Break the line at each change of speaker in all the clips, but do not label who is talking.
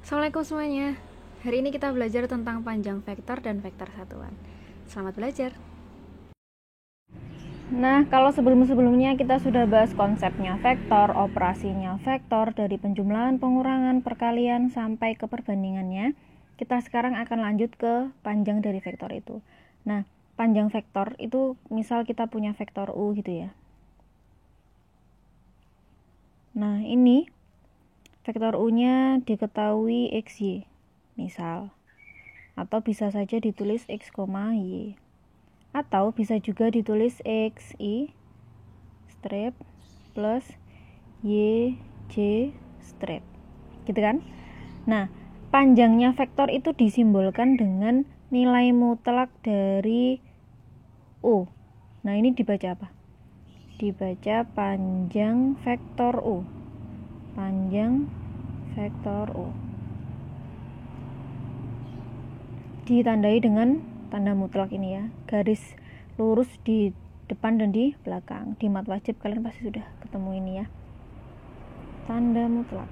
Assalamualaikum semuanya. Hari ini kita belajar tentang panjang vektor dan vektor satuan. Selamat belajar.
Nah, kalau sebelum-sebelumnya kita sudah bahas konsepnya vektor, operasinya vektor, dari penjumlahan, pengurangan, perkalian, sampai ke perbandingannya, kita sekarang akan lanjut ke panjang dari vektor itu. Nah, panjang vektor itu misal kita punya vektor U gitu ya. Nah, ini vektor U-nya diketahui XY, misal. Atau bisa saja ditulis X, Y. Atau bisa juga ditulis XI strip plus YJ strip. Gitu kan? Nah, panjangnya vektor itu disimbolkan dengan nilai mutlak dari U. Nah, ini dibaca apa? Dibaca panjang vektor U. Panjang vektor U. Ditandai dengan tanda mutlak ini ya, garis lurus di depan dan di belakang. Di mat wajib kalian pasti sudah ketemu ini ya, tanda mutlak.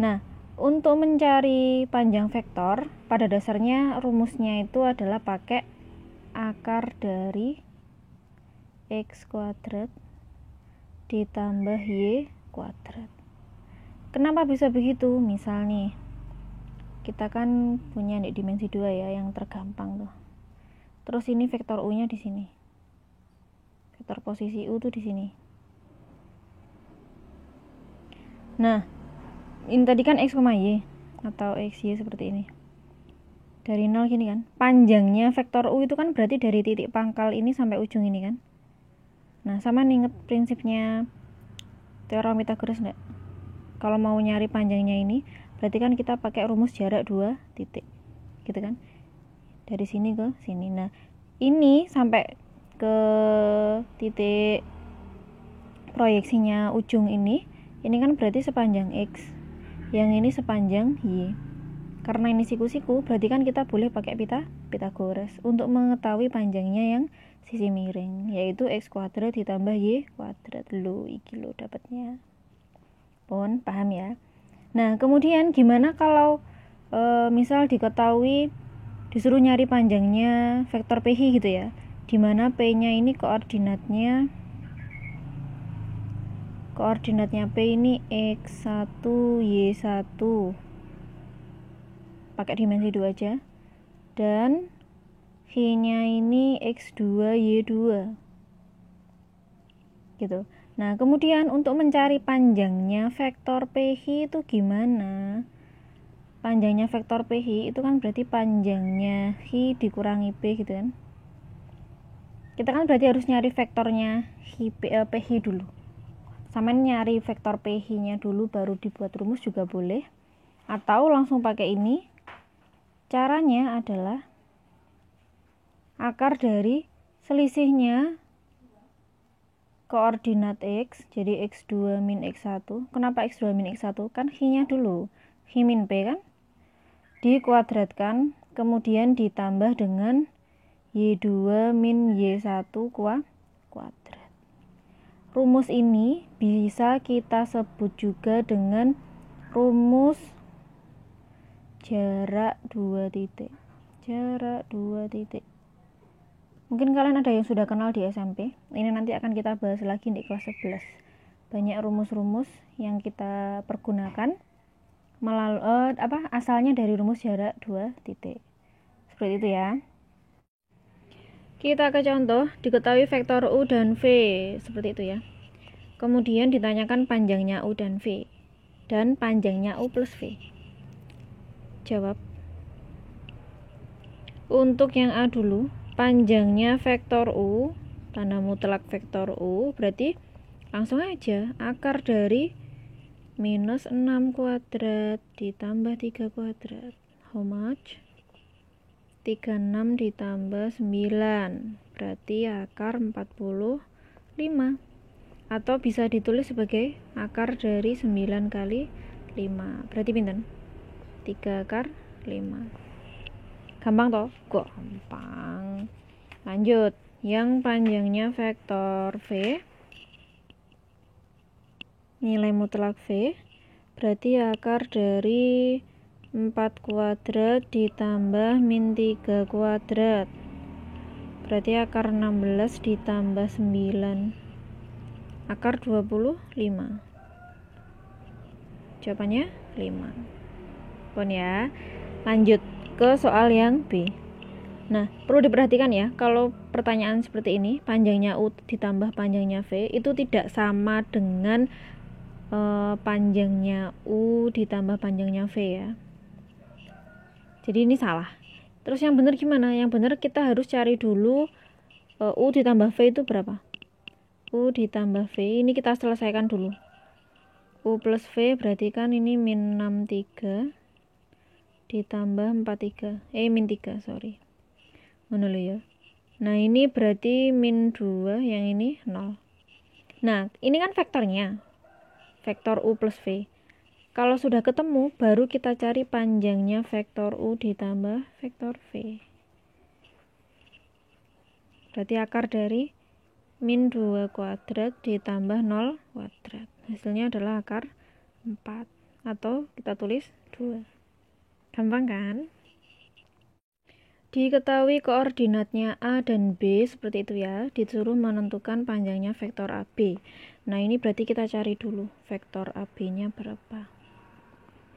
Nah, untuk mencari panjang vektor, pada dasarnya rumusnya itu adalah pakai akar dari X kuadrat ditambah Y kuadrat. Kenapa bisa begitu? Misal nih, kita kan punya dimensi 2 ya, yang tergampang tuh. Terus ini vektor U-nya di sini. Vektor posisi U tuh di sini. Nah, ini tadi kan X, Y atau XY seperti ini. Dari 0 gini kan. Panjangnya vektor U itu kan berarti dari titik pangkal ini sampai ujung ini kan. Nah, sama nih, inget prinsipnya teorem Pythagoras enggak? Kalau mau nyari panjangnya ini, berarti kan kita pakai rumus jarak 2 titik. Gitu kan? Dari sini ke sini. Nah, ini sampai ke titik proyeksinya ujung ini kan berarti sepanjang X. Yang ini sepanjang Y. Karena ini siku-siku, berarti kan kita boleh pakai Pythagoras untuk mengetahui panjangnya yang sisi miring, yaitu X kuadrat ditambah Y kuadrat. Iki lo dapatnya. Paham ya? Nah, kemudian gimana kalau misal diketahui disuruh nyari panjangnya vektor PH gitu ya, dimana P-nya ini koordinatnya P ini X1 Y1, pakai dimensi 2 aja, dan H-nya ini X2 Y2 gitu. Nah, kemudian untuk mencari panjangnya vektor PH itu gimana? Panjangnya vektor PH itu kan berarti panjangnya H dikurangi P gitu kan. Kita kan berarti harus nyari vektornya PH dulu. Sama nyari vektor PH-nya dulu baru dibuat rumus juga boleh. Atau langsung pakai ini. Caranya adalah akar dari selisihnya koordinat X, jadi X2 min X1. Kenapa X2 min X1? Kan H-nya dulu, H min P kan, dikuadratkan, kemudian ditambah dengan Y2 min Y1 kuadrat. Rumus ini bisa kita sebut juga dengan rumus jarak 2 titik. Jarak 2 titik. Mungkin kalian ada yang sudah kenal di SMP. Ini nanti akan kita bahas lagi di kelas 11. Banyak rumus-rumus yang kita pergunakan asalnya dari rumus jarak 2 titik. Seperti itu ya. Kita ke contoh, diketahui vektor U dan V, seperti itu ya. Kemudian ditanyakan panjangnya U dan V dan panjangnya U plus V. Jawab. Untuk yang A dulu, panjangnya vektor U, tanda mutlak vektor U, berarti langsung aja akar dari minus 6 kuadrat ditambah 3 kuadrat. How much? 36 ditambah 9, berarti akar 45. Atau bisa ditulis sebagai akar dari 9 kali 5, berarti pinten? 3 akar 5. Gampang toh? Gampang. Lanjut, yang panjangnya vektor V, nilai mutlak V, berarti akar dari 4 kuadrat ditambah min 3 kuadrat. Berarti akar 16 ditambah 9. Akar 25. Jawabannya 5. Pun ya. Lanjut ke soal yang B. Nah, perlu diperhatikan ya, kalau pertanyaan seperti ini, panjangnya U ditambah panjangnya V, itu tidak sama dengan panjangnya U ditambah panjangnya V ya. Jadi ini salah. Terus yang benar gimana? Yang benar kita harus cari dulu U ditambah V itu berapa? U ditambah V, ini kita selesaikan dulu. U plus V berarti kan ini min 63 ditambah 43. Min 3, sorry. Mana lo ya? Nah, ini berarti min 2, yang ini 0. Nah, ini kan vektornya. Vektor U plus V. Kalau sudah ketemu, baru kita cari panjangnya vektor U ditambah vektor V. Berarti akar dari min 2 kuadrat ditambah 0 kuadrat. Hasilnya adalah akar 4. Atau kita tulis 2. Gampang kan? Diketahui koordinatnya A dan B seperti itu ya. Disuruh menentukan panjangnya vektor AB. Nah, ini berarti kita cari dulu vektor AB-nya berapa.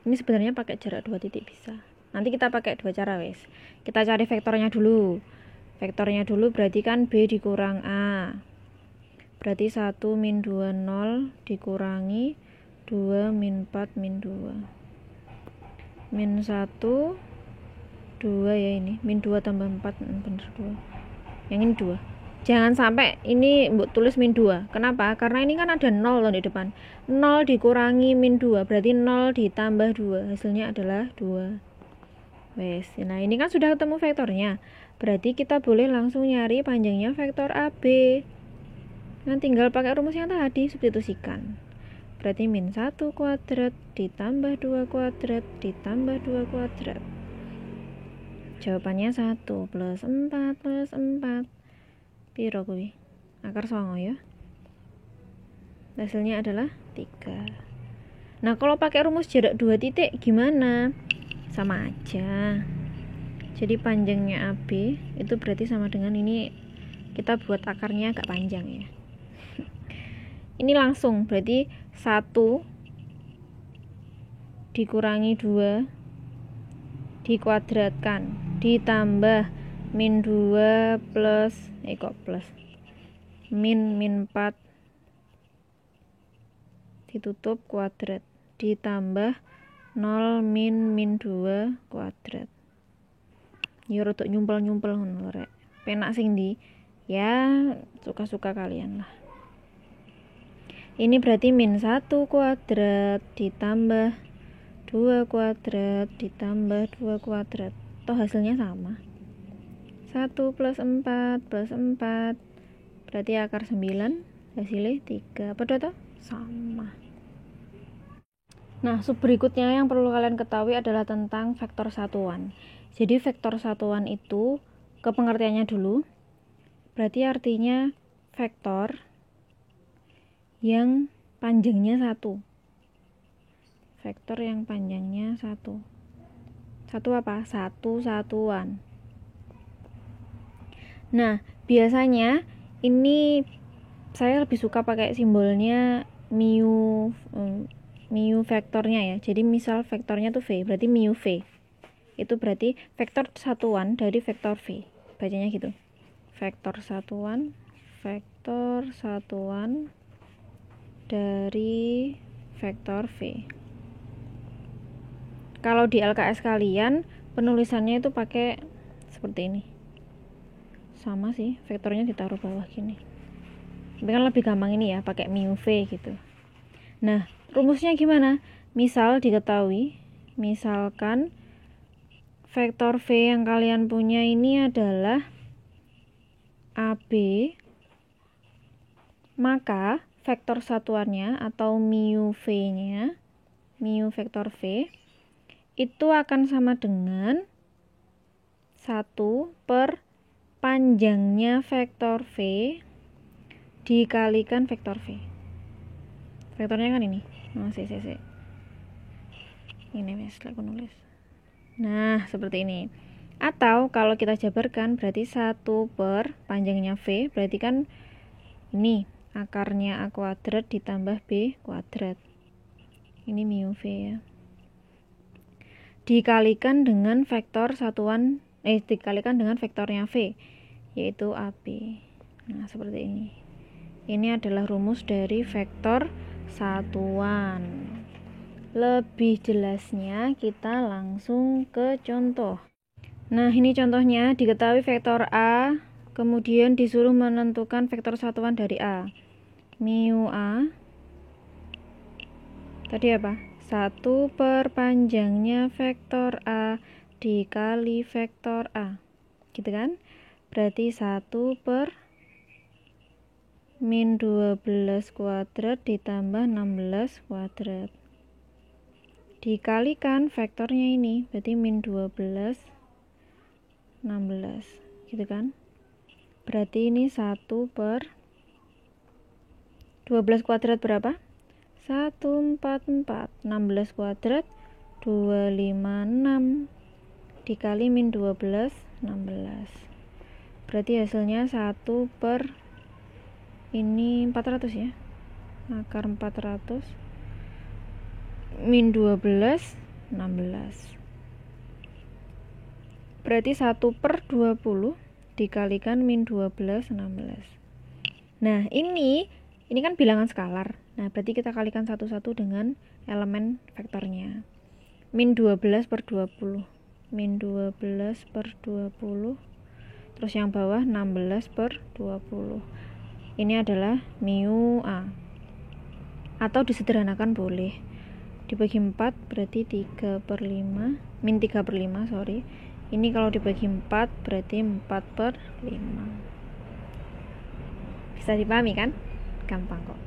Ini sebenarnya pakai jarak 2 titik bisa. Nanti kita pakai 2 cara wes. Kita cari vektornya dulu. Vektornya dulu berarti kan B dikurang A. Berarti 1 min 2 0 dikurangi 2 min 4 min 2. Min 1 2 ya ini. Min 2 tambah 4 bener 2. Yang ini 2. Jangan sampai ini mbok tulis min 2. Kenapa? Karena ini kan ada 0 loh di depan. 0 dikurangi min 2 berarti 0 ditambah 2. Hasilnya adalah 2. Wes. Nah, ini kan sudah ketemu vektornya. Berarti kita boleh langsung nyari panjangnya vektor AB. Nah, tinggal pakai rumus yang tadi, substitusikan. Berarti min 1 kuadrat ditambah 2 kuadrat ditambah 2 kuadrat. Jawabannya 1 plus 4 plus 4. Piro kuwi? Akar 9 ya. Hasilnya adalah 3. Nah, kalau pakai rumus jarak 2 titik gimana? Sama aja. Jadi panjangnya AB itu berarti sama dengan ini, kita buat akarnya agak panjang ya. Ini langsung berarti 1 dikurangi 2 dikuadratkan ditambah min 2 plus min 4 ditutup kuadrat ditambah 0 min 2 kuadrat. Ya rodok nyumpel-nyumpel ngono rek. Penak sing ndi? Ya suka-suka kalian lah. Ini berarti min 1 kuadrat ditambah 2 kuadrat ditambah 2 kuadrat. Toh hasilnya sama. 1 plus 4 plus 4 berarti akar 9, hasilnya 3. Padahal toh sama. Nah, sub berikutnya yang perlu kalian ketahui adalah tentang vektor satuan. Jadi vektor satuan itu, ke pengertiannya dulu, berarti artinya vektor yang panjangnya 1. Vektor yang panjangnya 1. 1 apa? 1 satuan. Nah, biasanya ini saya lebih suka pakai simbolnya mu vektornya ya. Jadi misal vektornya tuh V, berarti mu V. Itu berarti vektor satuan dari vektor V. Bacanya gitu. Vektor satuan dari vektor V. Kalau di LKS kalian penulisannya itu pakai seperti ini. Sama sih, vektornya ditaruh bawah gini. Tapi kan lebih gampang ini ya, pakai mu V gitu. Nah, rumusnya gimana? Misal diketahui, misalkan vektor V yang kalian punya ini adalah AB, maka vektor satuannya atau mu V-nya, mu vektor V, itu akan sama dengan 1 per panjangnya vektor V dikalikan vektor V. Vektornya kan ini. Ini wes, aku nulis. Nah, seperti ini. Atau kalau kita jabarkan berarti 1 per panjangnya V, berarti kan ini akarnya A kuadrat ditambah B kuadrat. Ini mu V ya. Dikalikan dengan vektor satuan, dikalikan dengan vektornya V, yaitu AB. Nah, seperti ini. Ini adalah rumus dari vektor satuan. Lebih jelasnya kita langsung ke contoh. Nah, ini contohnya. Diketahui vektor A, kemudian disuruh menentukan vektor satuan dari A. Mu A tadi apa? 1 per panjangnya vektor A dikali vektor A, gitu kan? Berarti 1 per min 12 kuadrat ditambah 16 kuadrat dikalikan vektornya ini, berarti min 12 16, gitu kan? Berarti ini 1 per 12 kuadrat berapa? 144. 16 kuadrat 256 dikali min 12 16. Berarti hasilnya 1 per ini 400 ya. Akar 400 min 12 16. Berarti 1 per 20 dikalikan min 12 16. Nah, ini kan bilangan skalar. Nah, berarti kita kalikan satu-satu dengan elemen vektornya. Min 12 per 20. Min 12 per 20. Terus yang bawah 16 per 20. Ini adalah mu A. Atau disederhanakan boleh. Dibagi 4 berarti 3 per 5. Min 3 per 5, sorry. Ini kalau dibagi 4 berarti 4 per 5. Bisa dipahami kan? Gampang kok.